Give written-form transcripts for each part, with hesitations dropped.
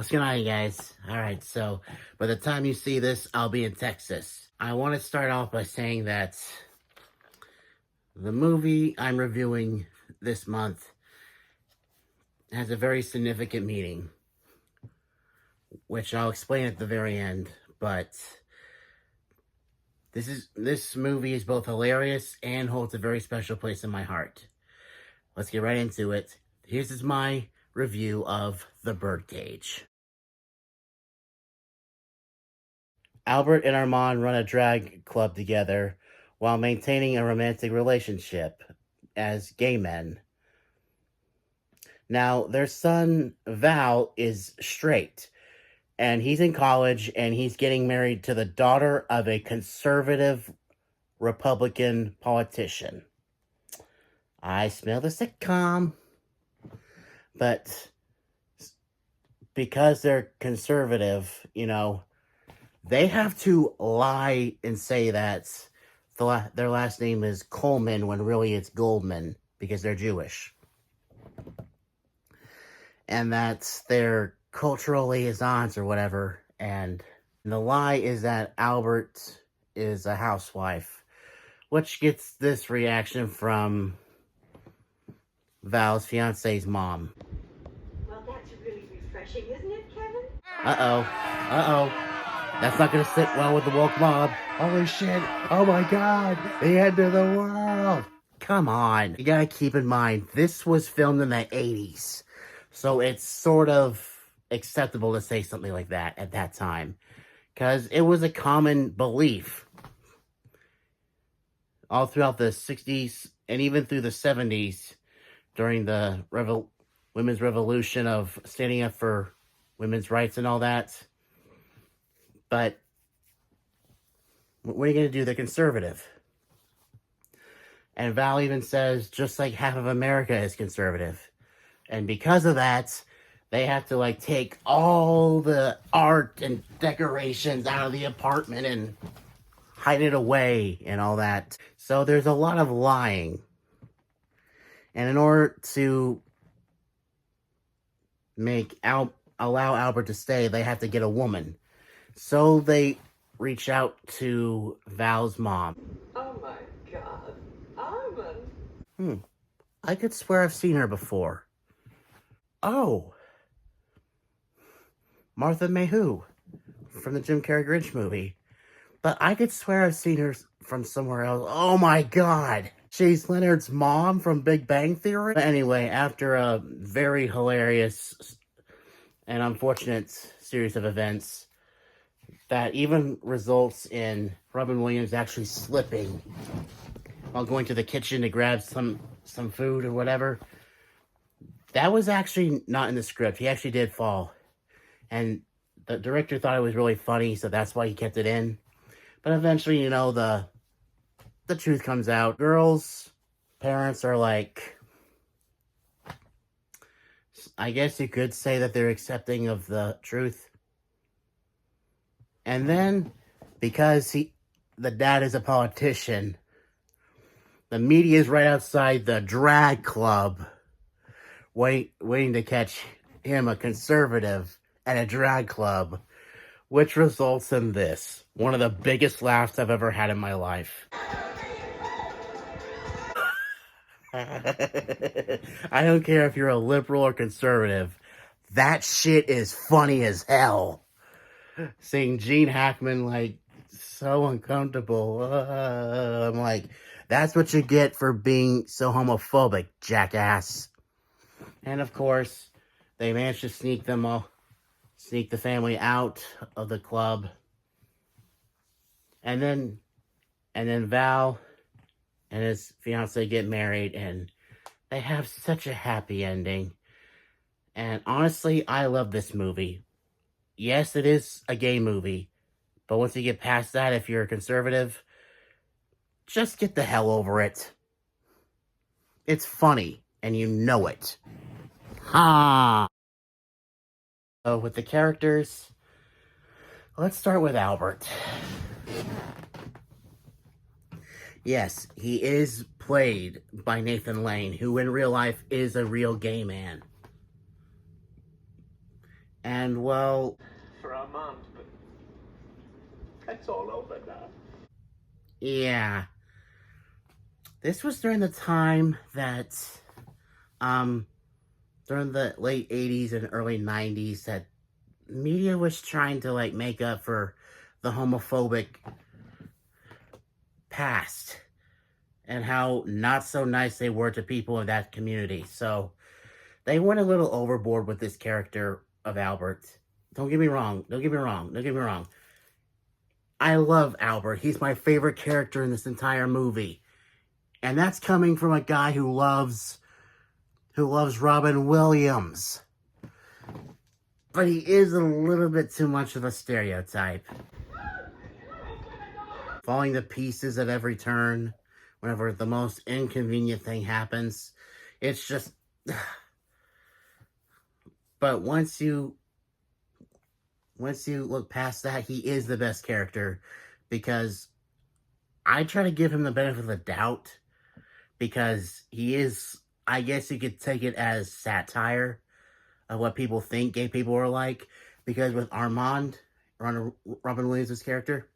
What's going on, you guys? Alright, so by the time you see this, I'll be in Texas. I want to start off by saying that the movie I'm reviewing this month has a very significant meaning, which I'll explain at the very end, but this movie is both hilarious and holds a very special place in my heart. Let's get right into it. Here's my review of The Birdcage. Albert and Armand run a drag club together while maintaining a romantic relationship as gay men. Now, their son, Val, is straight, and he's in college, and he's getting married to the daughter of a conservative Republican politician. I smell the sitcom. But because they're conservative, they have to lie and say that their last name is Coleman when really it's Goldman because they're Jewish. And that's their cultural liaisons or whatever. And the lie is that Albert is a housewife, which gets this reaction from Val's fiance's mom. Well, that's really refreshing, isn't it, Kevin? Uh-oh. That's not gonna sit well with the woke mob. Holy shit. Oh my god. The end of the world. Come on. You gotta keep in mind, this was filmed in the 80s. So it's sort of acceptable to say something like that at that time. Because it was a common belief. All throughout the 60s and even through the 70s. During the women's revolution of standing up for women's rights and all that. But what are you going to do? They're conservative. And Val even says, just like half of America is conservative. And because of that, they have to take all the art and decorations out of the apartment and hide it away and all that. So there's a lot of lying. And in order to allow Albert to stay, they have to get a woman. So they reach out to Val's mom. Oh my god, Armand. I could swear I've seen her before. Oh. Martha Mayhew from the Jim Carrey Grinch movie. But I could swear I've seen her from somewhere else. Oh my god. She's Leonard's mom from Big Bang Theory. But anyway, after a very hilarious and unfortunate series of events that even results in Robin Williams actually slipping while going to the kitchen to grab some food or whatever. That was actually not in the script. He actually did fall. And the director thought it was really funny, so that's why he kept it in. But eventually, the truth comes out. Girls' parents are I guess you could say that they're accepting of the truth. And then, because the dad is a politician, the media is right outside the drag club, waiting to catch him, a conservative, at a drag club, which results in this. One of the biggest laughs I've ever had in my life. I don't care if you're a liberal or conservative. That shit is funny as hell. Seeing Gene Hackman, so uncomfortable. I'm like, that's what you get for being so homophobic, jackass. And of course, they managed to sneak the family out of the club. And then Val and his fiance get married, and they have such a happy ending. And honestly, I love this movie. Yes, it is a gay movie, but once you get past that, if you're a conservative, just get the hell over it. It's funny, and you know it. Ha! So with the characters, let's start with Albert. Yes, he is played by Nathan Lane, who in real life is a real gay man. And well, For our mom, but that's all over now. yeah. This was during the time that, during the late 80s and early 90s, that media was trying to, like, make up for the homophobic past and how not so nice they were to people in that community. So they went a little overboard with this character of Albert. Don't get me wrong. Don't get me wrong. Don't get me wrong. I love Albert. He's my favorite character in this entire movie. And that's coming from a guy who loves Robin Williams. But he is a little bit too much of a stereotype. Falling to pieces at every turn, whenever the most inconvenient thing happens. It's just... But once you look past that, he is the best character, because I try to give him the benefit of the doubt, because he is, I guess you could take it as satire of what people think gay people are like, because with Armand, Robin Williams' character,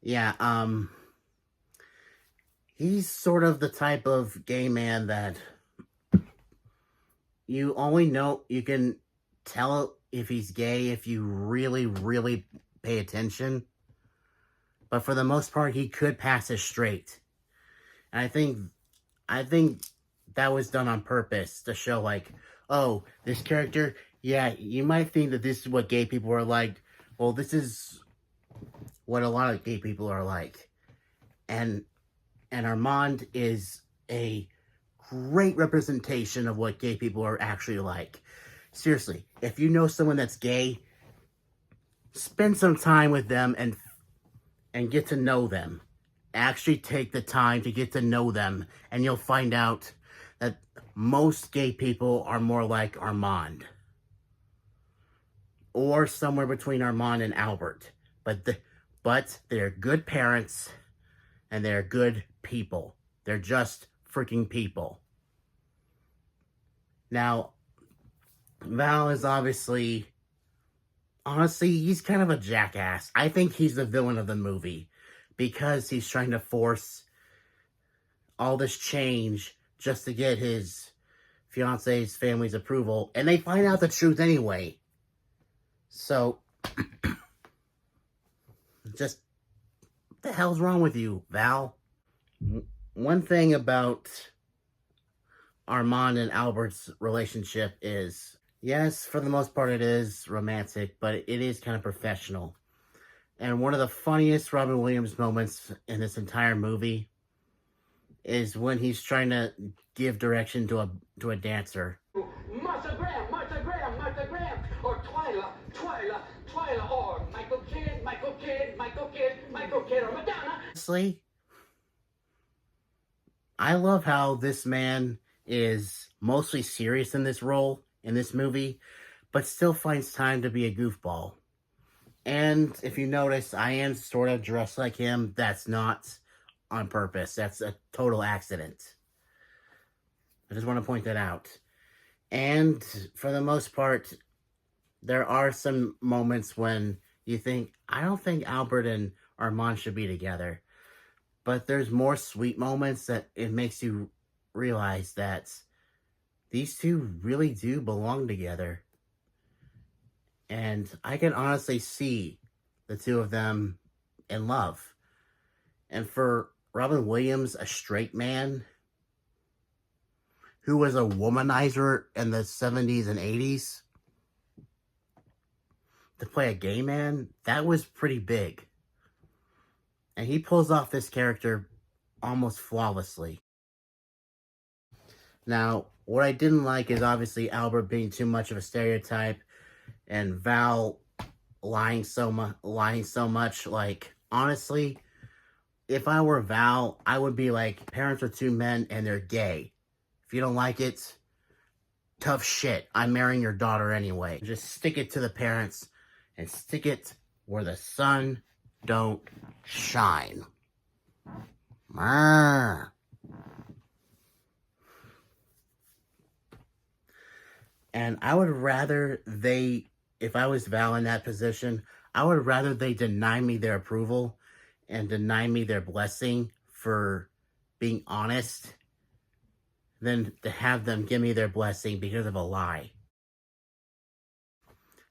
yeah, he's sort of the type of gay man that you only know, you can tell if he's gay if you really, really pay attention. But for the most part, he could pass as straight. And I think that was done on purpose to show, like, oh, this character, yeah, you might think that this is what gay people are like. Well, this is what a lot of gay people are like. And Armand is a great representation of what gay people are actually like. Seriously, if you know someone that's gay, spend some time with them and get to know them. Actually take the time to get to know them, and you'll find out that most gay people are more like Armand. Or somewhere between Armand and Albert. But they're good parents, and they're good people. They're just freaking people. Now, Val is honestly, he's kind of a jackass. I think he's the villain of the movie, because he's trying to force all this change just to get his fiance's family's approval, and they find out the truth anyway. So, just, what the hell's wrong with you, Val? One thing about Armand and Albert's relationship is, yes, for the most part it is romantic, but it is kind of professional. And one of the funniest Robin Williams moments in this entire movie is when he's trying to give direction to a dancer. Martha Graham, Martha Graham, Martha Graham, or Twyla, or Michael Kidd, or Madonna. Honestly, I love how this man is mostly serious in this role, in this movie, but still finds time to be a goofball. And if you notice, I am sort of dressed like him. That's not on purpose. That's a total accident. I just want to point that out. And for the most part, there are some moments when you think, I don't think Albert and Armand should be together. But there's more sweet moments that it makes you realize that these two really do belong together. And I can honestly see the two of them in love. And for Robin Williams, a straight man who was a womanizer in the 70s and 80s, to play a gay man, that was pretty big. And he pulls off this character almost flawlessly. Now, what I didn't like is obviously Albert being too much of a stereotype, and Val lying so much. Like, honestly, if I were Val, I would be like, parents are two men and they're gay. If you don't like it, tough shit. I'm marrying your daughter anyway. Just stick it to the parents and stick it where the sun don't shine. And I would rather if I was Val in that position, I would rather they deny me their approval and deny me their blessing for being honest than to have them give me their blessing because of a lie.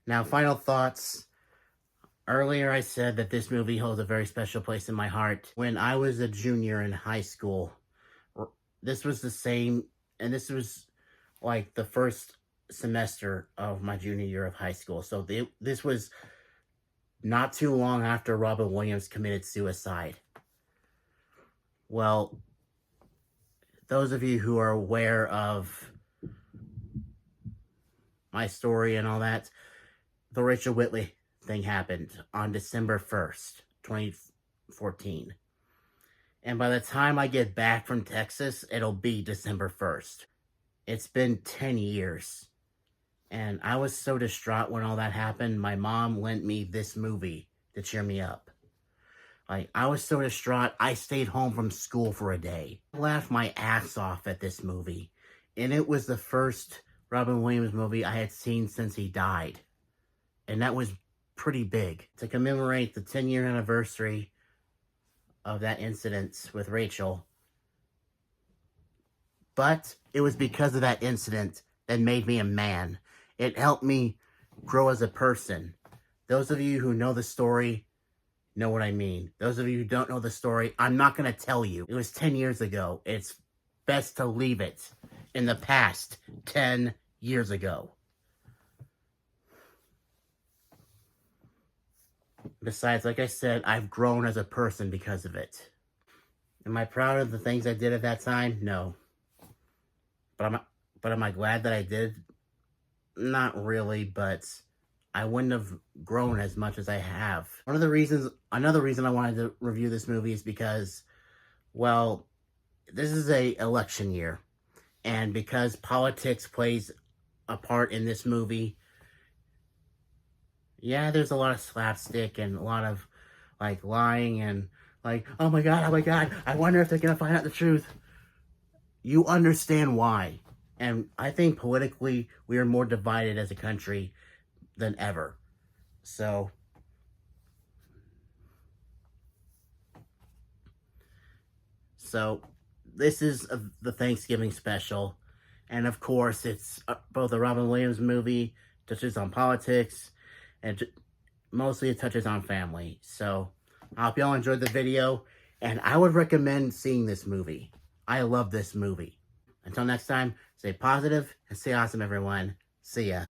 Now, final thoughts. Earlier, I said that this movie holds a very special place in my heart. When I was a junior in high school, this was the same, and this was like the first semester of my junior year of high school. So this was not too long after Robin Williams committed suicide. Well, those of you who are aware of my story and all that, the Rachel Whitley thing happened on December 1st, 2014. And by the time I get back from Texas, it'll be December 1st. It's been 10 years. And I was so distraught when all that happened. My mom lent me this movie to cheer me up. Like, I was so distraught, I stayed home from school for a day. I laughed my ass off at this movie. And it was the first Robin Williams movie I had seen since he died. And that was pretty big. To commemorate the 10-year anniversary of that incident with Rachel. But it was because of that incident that made me a man. It helped me grow as a person. Those of you who know the story know what I mean. Those of you who don't know the story, I'm not going to tell you. It was 10 years ago. It's best to leave it in the past 10 years ago. Besides, like I said, I've grown as a person because of it. Am I proud of the things I did at that time? No. But am I glad that I did? Not really, but I wouldn't have grown as much as I have. Another reason I wanted to review this movie is because, well, this is a election year. And because politics plays a part in this movie, yeah, there's a lot of slapstick and a lot of, like, lying and, like, oh my god, I wonder if they're gonna find out the truth. You understand why. And I think politically, we are more divided as a country than ever. So, this is the Thanksgiving special. And of course, it's both a Robin Williams movie, touches on politics, and mostly it touches on family. So, I hope y'all enjoyed the video, and I would recommend seeing this movie. I love this movie. Until next time, stay positive and stay awesome, everyone. See ya.